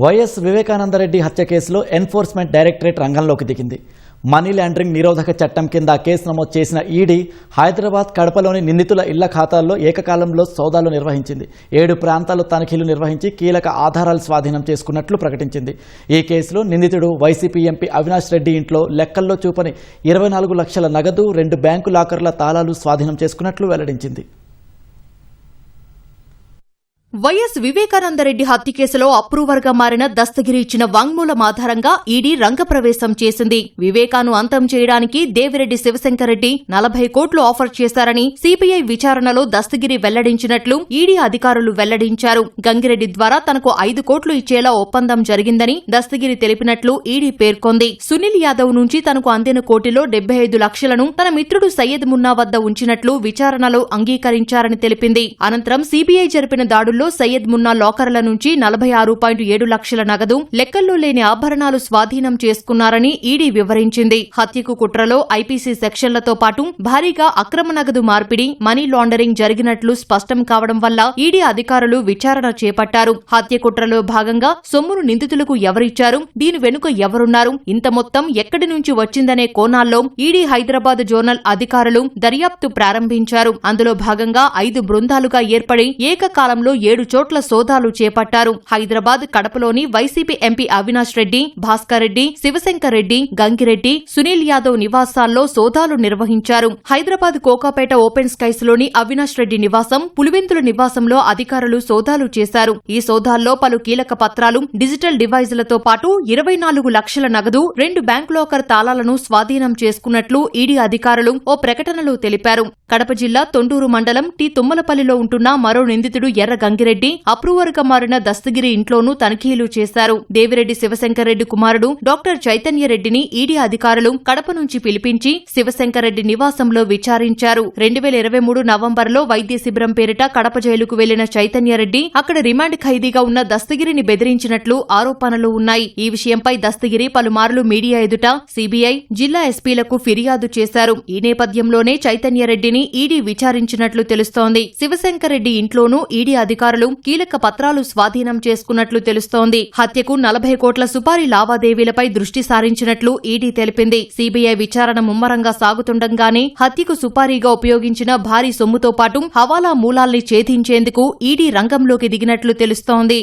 YS Vivekananda Reddy హత్య కేసులో enforcement directorate రంగంలోకి దిగింది. మనీ లాండరింగ్ నిరోధక చట్టం కింద కేసు నమోదు చేసిన ఈడీ హైదరాబాద్, కడపలోని నిందితుల ఇళ్ల ఖాతాల్లో ఏకకాలంలో సోదాలు నిర్వహించింది. 7 ప్రాంతాల్లో తనిఖీలు నిర్వహించి కీలక ఆధారాలు స్వాధీనం చేసుకున్నట్లు ప్రకటించింది. ఈ కేసులో నిందితుడు వైసీపీ ఎంపీ అవినాష్ రెడ్డి ఇంట్లో లెక్కల్లో చూపని 24 లక్షల నగదు, 2 బ్యాంకు లాకర్ల తాళాలు స్వాధీనం చేసుకున్నట్లు వెల్లడించింది. వైఎస్ వివేకానందరెడ్డి హత్య కేసులో అప్రూవర్గా మారిన దస్తగిరి ఇచ్చిన వాంగ్మూలం ఆధారంగా ఈడీ రంగప్రవేశం చేసింది. వివేకాను అంతం చేయడానికి దేవిరెడ్డి శివశంకర్రెడ్డి 40 కోట్లు ఆఫర్ చేశారని సీబీఐ విచారణలో దస్తగిరి వెల్లడించినట్లు ఈడీ అధికారులు వెల్లడించారు. గంగిరెడ్డి ద్వారా తనకు 5 కోట్లు ఇచ్చేలా ఒప్పందం జరిగిందని దస్తగిరి తెలిపినట్లు ఈడీ పేర్కొంది. సునీల్ యాదవ్ నుంచి తనకు అందిన కోటిలో 75 లక్షలను తన మిత్రుడు సయ్యద్ మున్నా వద్ద ఉంచినట్లు విచారణలో అంగీకరించారని తెలిపింది. అనంతరం సీబీఐ జరిపిన దాడుల్లో సయ్యద్ మున్నా లాకర్ల నుంచి 46.7 లక్షల నగదు, లెక్కల్లో లేని ఆభరణాలు స్వాధీనం చేసుకున్నారని ఈడీ వివరించింది. హత్యకు కుట్రలో ఐపీసీ సెక్షన్లతో పాటు భారీగా అక్రమ నగదు మార్పిడి, మనీ లాండరింగ్ జరిగినట్లు స్పష్టం కావడం వల్ల ఈడీ అధికారులు విచారణ చేపట్టారు. హత్య కుట్రలో భాగంగా సొమ్మును నిందితులకు ఎవరిచ్చారు, దీని వెనుక ఎవరున్నారు, ఇంత మొత్తం ఎక్కడి నుంచి వచ్చిందనే కోణాల్లో ఈడీ హైదరాబాద్ జోనల్ అధికారులు దర్యాప్తు ప్రారంభించారు. అందులో భాగంగా 5 బృందాలుగా ఏర్పడి ఏకకాలంలో 7 చోట్ల సోదాలు చేపట్టారు. హైదరాబాద్, కడపలోని వైసీపీ ఎంపీ అవినాష్ రెడ్డి, భాస్కర్ రెడ్డి, శివశంకర్ రెడ్డి, గంగిరెడ్డి, సునీల్ యాదవ్ నివాసాల్లో సోదాలు నిర్వహించారు. హైదరాబాద్ కోకాపేట ఓపెన్ స్కైస్ లోని అవినాష్ రెడ్డి నివాసం, పులివెందుల నివాసంలో అధికారులు సోదాలు చేశారు. ఈ సోదాల్లో పలు కీలక పత్రాలు, డిజిటల్ డివైజులతో పాటు 24 లక్షల నగదు, 2 బ్యాంక్ లాకర్ తాళాలను స్వాధీనం చేసుకున్నట్లు ఈడీ అధికారులు ఓ ప్రకటనలో తెలిపారు. కడప జిల్లా తొండూరు మండలం టి తుమ్మలపల్లిలో ఉంటున్న మరో నిందితుడు ఎర్ర గంగిరెడ్డి అప్రూవర్గా మారిన దస్తగిరి ఇంట్లోనూ తనిఖీలు చేశారు. దేవిరెడ్డి శివశంకర్ రెడ్డి కుమారుడు డాక్టర్ చైతన్యరెడ్డిని ఈడీ అధికారులు కడప నుంచి పిలిపించి శివశంకర్ రెడ్డి నివాసంలో విచారించారు. 2023 నవంబర్లో వైద్య శిబిరం పేరిట కడప జైలుకు వెళ్లిన చైతన్యరెడ్డి అక్కడ రిమాండ్ ఖైదీగా ఉన్న దస్తగిరిని బెదిరించినట్లు ఆరోపణలు ఉన్నాయి. ఈ విషయంపై దస్తగిరి పలుమార్లు మీడియా ఎదుట సీబీఐ, జిల్లా ఎస్పీలకు ఫిర్యాదు చేశారు. ఈ నేపథ్యంలోనే చైతన్యరెడ్డిని ఈడీ విచారించినట్లు తెలుస్తోంది. శివశంకర్ రెడ్డి ఇంట్లోనూ ఈడీ అధికారులు కీలక పత్రాలు స్వాధీనం చేసుకున్నట్లు తెలుస్తోంది. హత్యకు 40 కోట్ల సుపారీ లావాదేవీలపై దృష్టి సారించినట్లు ఈడీ తెలిపింది. సీబీఐ విచారణ ముమ్మరంగా సాగుతుండగానే హత్యకు సుపారీగా ఉపయోగించిన భారీ సొమ్ముతో పాటు హవాలా మూలాల్ని ఛేదించేందుకు ఈడీ రంగంలోకి దిగినట్లు తెలుస్తోంది.